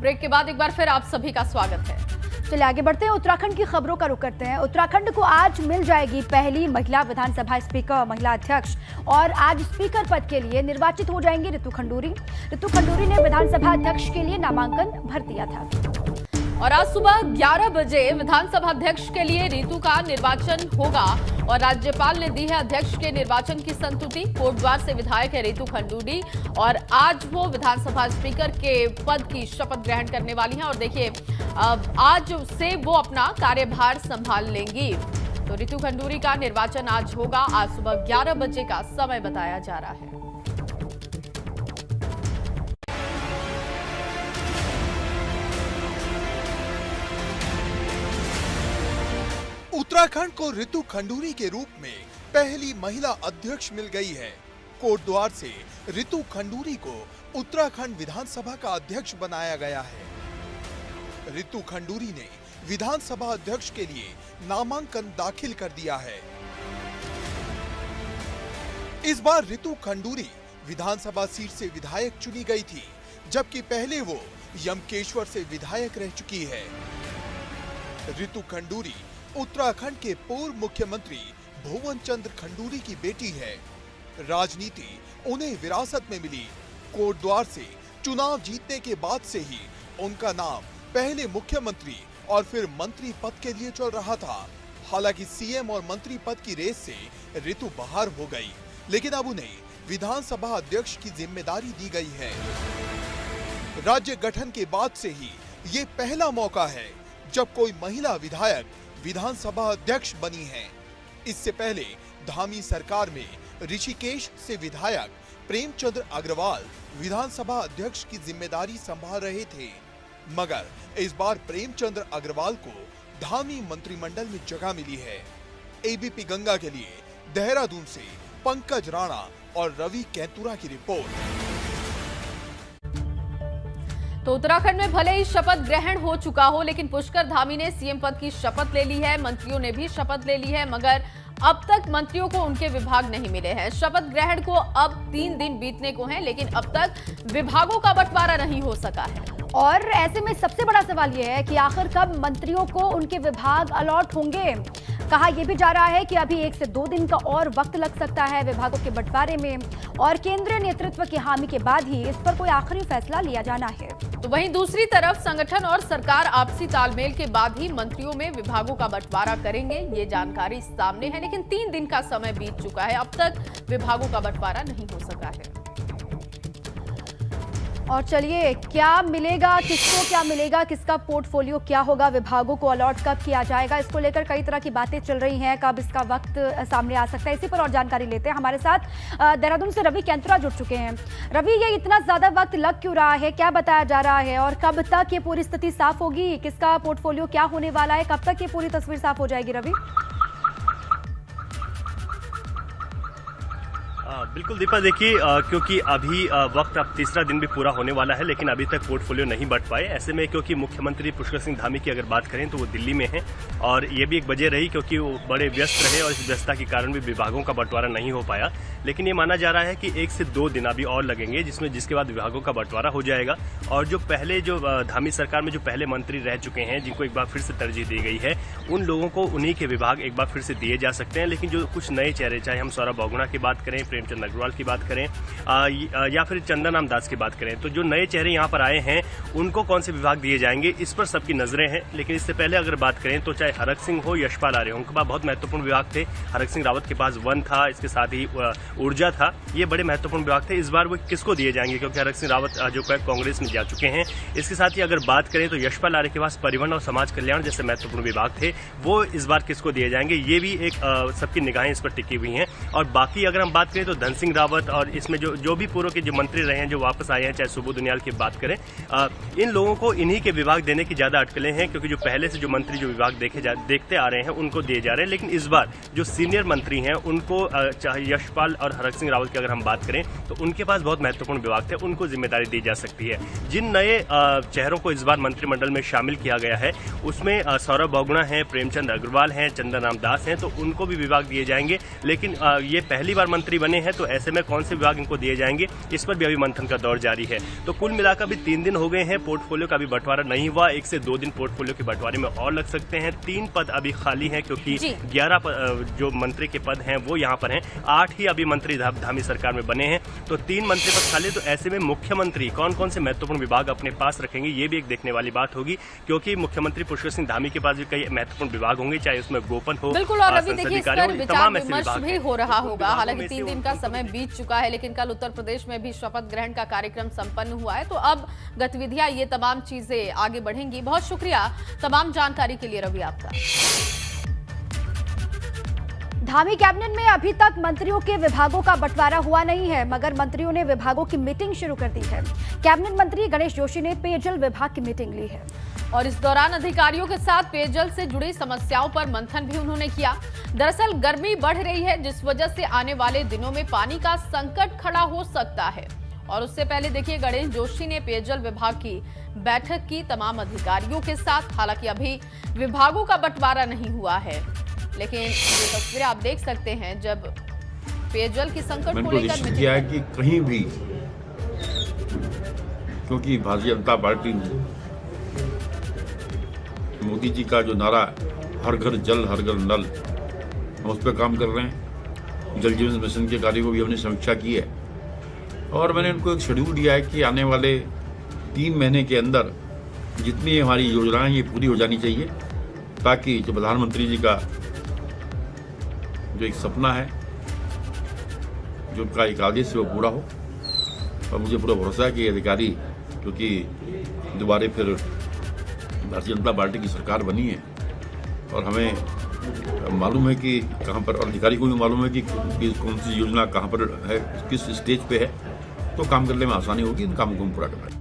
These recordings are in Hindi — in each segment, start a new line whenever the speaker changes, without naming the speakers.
ब्रेक के बाद एक बार फिर आप सभी का स्वागत है।
चलिए आगे बढ़ते हैं, उत्तराखंड की खबरों का रुख करते हैं। उत्तराखंड को आज मिल जाएगी पहली महिला विधानसभा स्पीकर, महिला अध्यक्ष, और आज स्पीकर पद के लिए निर्वाचित हो जाएंगी रितु खंडूरी। रितु खंडूरी ने विधानसभा अध्यक्ष के लिए नामांकन भर दिया था
और आज सुबह 11 बजे विधानसभा अध्यक्ष के लिए रितु का निर्वाचन होगा और राज्यपाल ने दी है अध्यक्ष के निर्वाचन की संस्तुति। कोटद्वार से विधायक है रितु खंडूरी और आज वो विधानसभा स्पीकर के पद की शपथ ग्रहण करने वाली हैं और देखिए आज से वो अपना कार्यभार संभाल लेंगी। तो रितु खंडूरी का निर्वाचन आज होगा, आज सुबह 11 बजे का समय बताया जा रहा है।
उत्तराखंड को रितु खंडूरी के रूप में पहली महिला अध्यक्ष मिल गई है। कोटद्वार से रितु खंडूरी को उत्तराखंड विधानसभा का अध्यक्ष बनाया गया है। रितु खंडूरी ने विधानसभा अध्यक्ष के लिए नामांकन दाखिल कर दिया है। इस बार रितु खंडूरी विधानसभा सीट से विधायक चुनी गई थी, जबकि पहले वो यमकेश्वर से विधायक रह चुकी है। रितु खंडूरी उत्तराखंड के पूर्व मुख्यमंत्री भुवन चंद्र खंडूरी की बेटी है। राजनीति उन्हें विरासत में मिली। कोटद्वार से चुनाव जीतने के बाद से ही उनका नाम पहले मुख्यमंत्री और फिर मंत्री पद के लिए चल रहा था। हालांकि सीएम और मंत्री पद की रेस से रितु बाहर हो गई, लेकिन अब उन्हें विधानसभा अध्यक्ष की जिम्मेदारी दी गई है। राज्य गठन के बाद से ही ये पहला मौका है जब कोई महिला विधायक विधानसभा अध्यक्ष बनी है। इससे पहले धामी सरकार में ऋषिकेश से विधायक प्रेमचंद्र अग्रवाल विधानसभा अध्यक्ष की जिम्मेदारी संभाल रहे थे, मगर इस बार प्रेमचंद्र अग्रवाल को धामी मंत्रिमंडल में जगह मिली है। एबीपी गंगा के लिए देहरादून से पंकज राणा और रवि कैंतुरा की रिपोर्ट।
तो उत्तराखंड में भले ही शपथ ग्रहण हो चुका हो, लेकिन पुष्कर धामी ने सीएम पद की शपथ ले ली है, मंत्रियों ने भी शपथ ले ली है, मगर अब तक मंत्रियों को उनके विभाग नहीं मिले हैं। शपथ ग्रहण को अब 3 दिन बीतने को हैं, लेकिन अब तक विभागों का बंटवारा नहीं हो सका है।
और ऐसे में सबसे बड़ा सवाल यह है कि आखिर कब मंत्रियों को उनके विभाग अलॉट होंगे। कहा यह भी जा रहा है कि अभी 1 से 2 दिन का और वक्त लग सकता है विभागों के बंटवारे में, और केंद्रीय नेतृत्व की हामी के बाद ही इस पर कोई आखिरी फैसला लिया जाना है।
तो वहीं दूसरी तरफ संगठन और सरकार आपसी तालमेल के बाद ही मंत्रियों में विभागों का बंटवारा करेंगे, ये जानकारी सामने है। लेकिन 3 दिन का समय बीत चुका है, अब तक विभागों का बंटवारा नहीं हो सका है।
और चलिए, क्या मिलेगा, किसको क्या मिलेगा, किसका पोर्टफोलियो क्या होगा, विभागों को अलॉट कब किया जाएगा, इसको लेकर कई तरह की बातें चल रही हैं। कब इसका वक्त सामने आ सकता है, इसी पर और जानकारी लेते हैं। हमारे साथ देहरादून से रवि कैंतुरा जुड़ चुके हैं। रवि, ये इतना ज्यादा वक्त लग क्यों रहा है, क्या बताया जा रहा है, और कब तक ये पूरी स्थिति साफ होगी, किसका पोर्टफोलियो क्या होने वाला है, कब तक ये पूरी तस्वीर साफ हो जाएगी? रवि,
बिल्कुल दीपा, देखिए क्योंकि अभी वक्त अब तीसरा दिन भी पूरा होने वाला है, लेकिन अभी तक पोर्टफोलियो नहीं बंट पाए। ऐसे में क्योंकि मुख्यमंत्री पुष्कर सिंह धामी की अगर बात करें तो वो दिल्ली में हैं और ये भी एक वजह रही क्योंकि वो बड़े व्यस्त रहे और इस व्यस्तता के कारण भी विभागों का बंटवारा नहीं हो पाया। लेकिन ये माना जा रहा है कि 1 से 2 दिन अभी और लगेंगे, जिसके बाद विभागों का बंटवारा हो जाएगा। और जो पहले जो धामी सरकार में जो पहले मंत्री रह चुके हैं, जिनको एक बार फिर से तरजीह दी गई है, उन लोगों को उन्हीं के विभाग एक बार फिर से दिए जा सकते हैं। लेकिन जो कुछ नए चेहरे, चाहे हम सौरभ बहुगुणा की बात करें, प्रेमचंद अग्रवाल की बात करें या फिर चंदन राम दास की बात करें, तो जो नए चेहरे यहाँ पर आए हैं उनको कौन से विभाग दिए जाएंगे, इस पर सबकी नजरें हैं। लेकिन इससे पहले अगर बात करें तो चाहे हरक सिंह हो, यशपाल आर्य हो, उनके पास बहुत महत्वपूर्ण विभाग थे। हरक सिंह रावत के पास वन था, इसके साथ ही ऊर्जा था, ये बड़े महत्वपूर्ण विभाग थे। इस बार वो किसको दिए जाएंगे, क्योंकि हरक सिंह रावत जो कांग्रेस में जा चुके हैं। इसके साथ ही अगर बात करें तो यशपाल आर्य के पास परिवहन और समाज कल्याण जैसे महत्वपूर्ण विभाग थे, वो इस बार किसको दिए जाएंगे, ये भी एक सबकी निगाहें इस पर टिकी हुई हैं। और बाकी अगर हम बात करें तो धन सिंह रावत और इसमें जो भी पूर्व के जो मंत्री रहे हैं, जो वापस आए हैं, चाहे सुबोध दुनियाल की बात करें, इन लोगों को इन्हीं के विभाग देने की ज्यादा अटकलें हैं, क्योंकि जो पहले से जो मंत्री जो विभाग देखते आ रहे हैं उनको दिए जा रहे हैं। लेकिन इस बार जो सीनियर मंत्री हैं उनको, चाहे यशपाल और हरक सिंह रावत की अगर हम बात करें तो उनके पास बहुत महत्वपूर्ण विभाग थे, उनको जिम्मेदारी दी जा सकती है। जिन नए चेहरों को इस बार मंत्रिमंडल में शामिल किया गया है उसमें सौरभ बहुगुणा है, प्रेमचंद अग्रवाल हैं, चंदन राम दास हैं, तो उनको भी विभाग दिए जाएंगे। लेकिन ये पहली बार मंत्री बने हैं, तो तो ऐसे में कौन से विभाग इनको दिए जाएंगे, इस पर भी अभी मंथन का दौर जारी है। तो कुल मिलाकर अभी 3 दिन हो गए हैं, पोर्टफोलियो का भी बंटवारा नहीं हुआ। 1 से 2 दिन पोर्टफोलियो के बंटवारे में और लग सकते हैं। 3 पद अभी खाली हैं, क्योंकि 11 जो मंत्री के पद हैं वो यहाँ पर हैं। 8 ही अभी मंत्री धामी सरकार में बने हैं, तो 3 मंत्री पद खाली। तो ऐसे में मुख्यमंत्री कौन कौन से महत्वपूर्ण विभाग अपने पास रखेंगे, ये भी एक देखने वाली बात होगी, क्योंकि मुख्यमंत्री पुष्कर सिंह धामी के पास भी कई महत्वपूर्ण विभाग होंगे, चाहे उसमें गोपन हो,
बिल्कुल। और अभी देखिए, इस पर विचार विमर्श भी हो रहा होगा। हालांकि 3 दिन का समय बीत चुका है, लेकिन कल उत्तर प्रदेश में भी शपथ ग्रहण का कार्यक्रम संपन्न हुआ है। तो अब गतिविधियां, ये तमाम चीजें आगे बढ़ेंगी। बहुत शुक्रिया तमाम जानकारी के लिए रवि आपका।
धामी कैबिनेट में अभी तक मंत्रियों के विभागों का बंटवारा हुआ नहीं है, मगर मंत्रियों ने विभागों की मीटिंग शुरू कर दी है। कैबिनेट मंत्री गणेश जोशी ने पेयजल विभाग की मीटिंग ली है
और इस दौरान अधिकारियों के साथ पेयजल से जुड़ी समस्याओं पर मंथन भी उन्होंने किया। दरअसल गर्मी बढ़ रही है, जिस वजह से आने वाले दिनों में पानी का संकट खड़ा हो सकता है। और उससे पहले देखिए, गणेश जोशी ने पेयजल विभाग की बैठक की तमाम अधिकारियों के साथ। हालांकि अभी विभागों का बंटवारा नहीं हुआ है, लेकिन ये तस्वीरें आप देख सकते हैं जब पेयजल की संकट को लेकर
किया है कि कहीं भी, क्योंकि भारतीय जनता पार्टी मोदी जी का जो नारा हर घर जल हर घर नल, हम उस पर काम कर रहे हैं। जल जीवन मिशन के कार्य को भी हमने समीक्षा की है और मैंने उनको एक शेड्यूल दिया है कि आने वाले 3 महीने के अंदर जितनी हमारी योजनाएं ये पूरी हो जानी चाहिए, ताकि जो प्रधानमंत्री जी का जो एक सपना है, जो उनका एक आदेश है, वो पूरा हो। और मुझे पूरा भरोसा है कि ये अधिकारी, क्योंकि दोबारा फिर भारतीय जनता पार्टी की सरकार बनी है और हमें मालूम है कि कहाँ पर, और अधिकारी को भी मालूम है कि कौन सी योजना कहाँ पर है, किस स्टेज पे है, तो काम करने में आसानी होगी, इन कामों को हम पूरा करना है।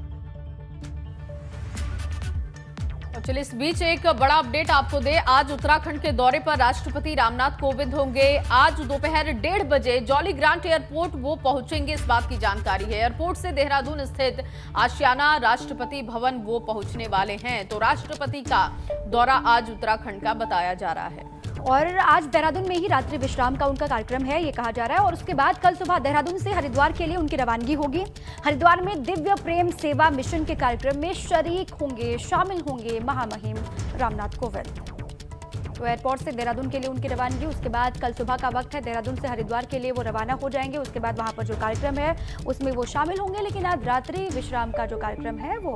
चलिए, इस बीच एक बड़ा अपडेट आपको दे। आज उत्तराखंड के दौरे पर राष्ट्रपति रामनाथ कोविंद होंगे। आज दोपहर 1:30 बजे जॉली ग्रांट एयरपोर्ट वो पहुंचेंगे, इस बात की जानकारी है। एयरपोर्ट से देहरादून स्थित आशियाना राष्ट्रपति भवन वो पहुंचने वाले हैं। तो राष्ट्रपति का दौरा आज उत्तराखंड का बताया जा रहा है
और आज देहरादून में ही रात्रि विश्राम का उनका कार्यक्रम है, ये कहा जा रहा है। और उसके बाद कल सुबह देहरादून से हरिद्वार के लिए उनकी रवानगी होगी। हरिद्वार में दिव्य प्रेम सेवा मिशन के कार्यक्रम में शरीक होंगे, शामिल होंगे महामहिम रामनाथ कोविंद। तो एयरपोर्ट से देहरादून के लिए उनकी रवानगी, उसके बाद कल सुबह का वक्त है, देहरादून से हरिद्वार के लिए वो रवाना हो जाएंगे। उसके बाद वहां पर जो कार्यक्रम है उसमें वो शामिल होंगे, लेकिन आज रात्रि विश्राम का जो कार्यक्रम है वो।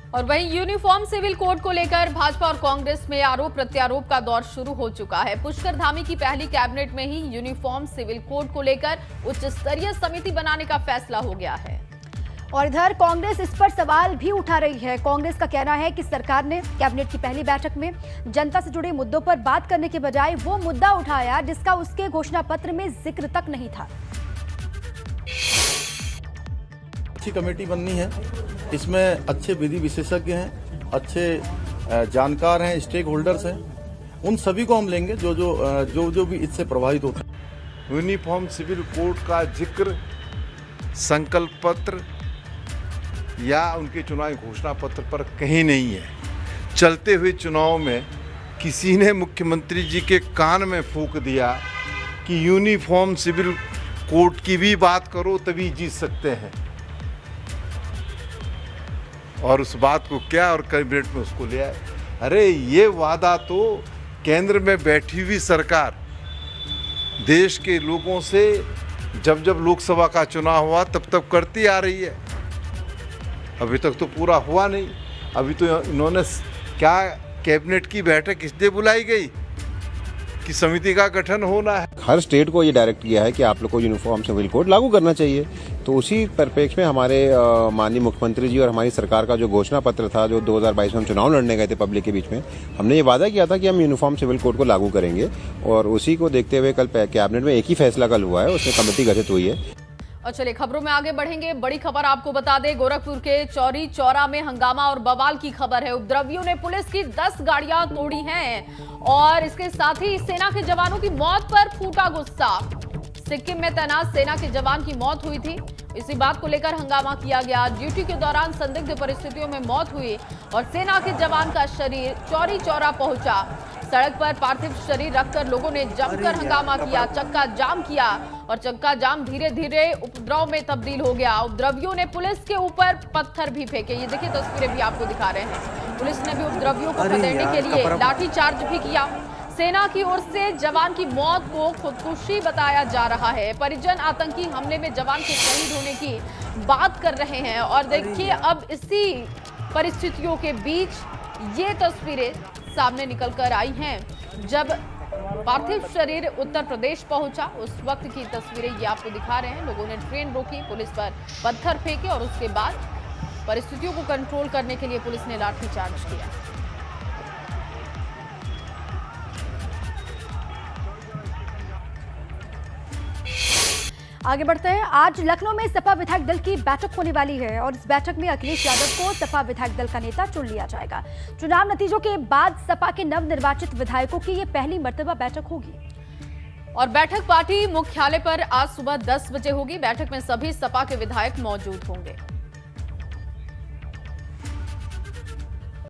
और वहीं यूनिफॉर्म सिविल कोड को लेकर भाजपा और कांग्रेस में आरोप प्रत्यारोप का दौर शुरू हो चुका है। पुष्कर धामी की पहली कैबिनेट में ही यूनिफॉर्म सिविल कोड को लेकर उच्च स्तरीय समिति बनाने का फैसला हो गया है।
और इधर कांग्रेस इस पर सवाल भी उठा रही है। कांग्रेस का कहना है कि सरकार ने कैबिनेट की पहली बैठक में जनता से जुड़े मुद्दों पर बात करने के बजाय वो मुद्दा उठाया जिसका उसके घोषणा पत्र में जिक्र तक नहीं था।
अच्छी कमेटी बननी है, इसमें अच्छे विधि विशेषज्ञ हैं, अच्छे जानकार हैं, स्टेक होल्डर्स हैं, उन सभी को हम लेंगे जो भी इससे प्रभावित होते हैं।
यूनिफॉर्म सिविल कोड का जिक्र संकल्प पत्र या उनके चुनावी घोषणा पत्र पर कहीं नहीं है। चलते हुए चुनाव में किसी ने मुख्यमंत्री जी के कान में फूंक दिया कि यूनिफॉर्म सिविल कोड की भी बात करो तभी जीत सकते हैं, और उस बात को क्या और कैबिनेट में उसको ले आए। अरे ये वादा तो केंद्र में बैठी हुई सरकार देश के लोगों से जब जब लोकसभा का चुनाव हुआ तब तब करती आ रही है। अभी तक तो पूरा हुआ नहीं। अभी तो इन्होंने क्या कैबिनेट की बैठक इसलिए बुलाई गई कि समिति का गठन होना है।
हर स्टेट को ये डायरेक्ट किया है कि आप लोग को यूनिफॉर्म सिविल कोड लागू करना चाहिए। तो उसी परिप्रेक्ष्य में हमारे माननीय मुख्यमंत्री जी और हमारी सरकार का जो घोषणा पत्र था, जो 2022 में हम चुनाव लड़ने गए थे पब्लिक के बीच में, हमने ये वादा किया था कि हम यूनिफॉर्म सिविल कोड को लागू करेंगे। और उसी को देखते हुए कल कैबिनेट में एक ही फैसला कल हुआ है, उसमें कमेटी गठित हुई है।
और चलिए खबरों में आगे बढ़ेंगे। बड़ी खबर आपको बता दें, गोरखपुर के चौरी चौरा में हंगामा और बवाल की खबर है। उपद्रवियों ने पुलिस की 10 गाड़ियां तोड़ी हैं और इसके साथ ही सेना के जवानों की मौत पर फूटा गुस्सा। सिक्किम में तैनात सेना के जवान की मौत हुई थी, इसी बात को लेकर हंगामा किया गया। ड्यूटी के दौरान संदिग्ध परिस्थितियों में मौत हुई और सेना के जवान का शरीर चौरी चौरा पहुंचा। सड़क पर पार्थिव शरीर रखकर लोगों ने जमकर हंगामा किया, चक्का जाम किया और चक्का जाम धीरे धीरे उपद्रव में तब्दील हो गया। उपद्रवियों ने पुलिस के ऊपर पत्थर भी फेंके। ये देखिए तस्वीरें भी आपको दिखा रहे हैं। पुलिस ने भी उपद्रवियों को खदेड़ने के लिए लाठीचार्ज भी किया। सेना की ओर से जवान की मौत को खुदकुशी बताया जा रहा है। परिजन आतंकी हमले में जवान के शहीद होने की बात कर रहे हैं और देखिए अब इसी परिस्थितियों के बीच ये तस्वीरें सामने निकल कर आई हैं। जब पार्थिव शरीर उत्तर प्रदेश पहुंचा उस वक्त की तस्वीरें ये आपको दिखा रहे हैं। लोगों ने ट्रेन रोकी, पुलिस पर पत्थर फेंके और उसके बाद परिस्थितियों को कंट्रोल करने के लिए पुलिस ने लाठीचार्ज किया।
आगे बढ़ते हैं। आज लखनऊ में सपा विधायक दल की बैठक होने वाली है और इस बैठक में अखिलेश यादव को सपा विधायक दल का नेता चुन लिया जाएगा। चुनाव नतीजों के बाद सपा के नवनिर्वाचित विधायकों की ये पहली मर्तबा बैठक होगी
और बैठक पार्टी मुख्यालय पर आज सुबह 10 बजे होगी। बैठक में सभी सपा के विधायक मौजूद होंगे।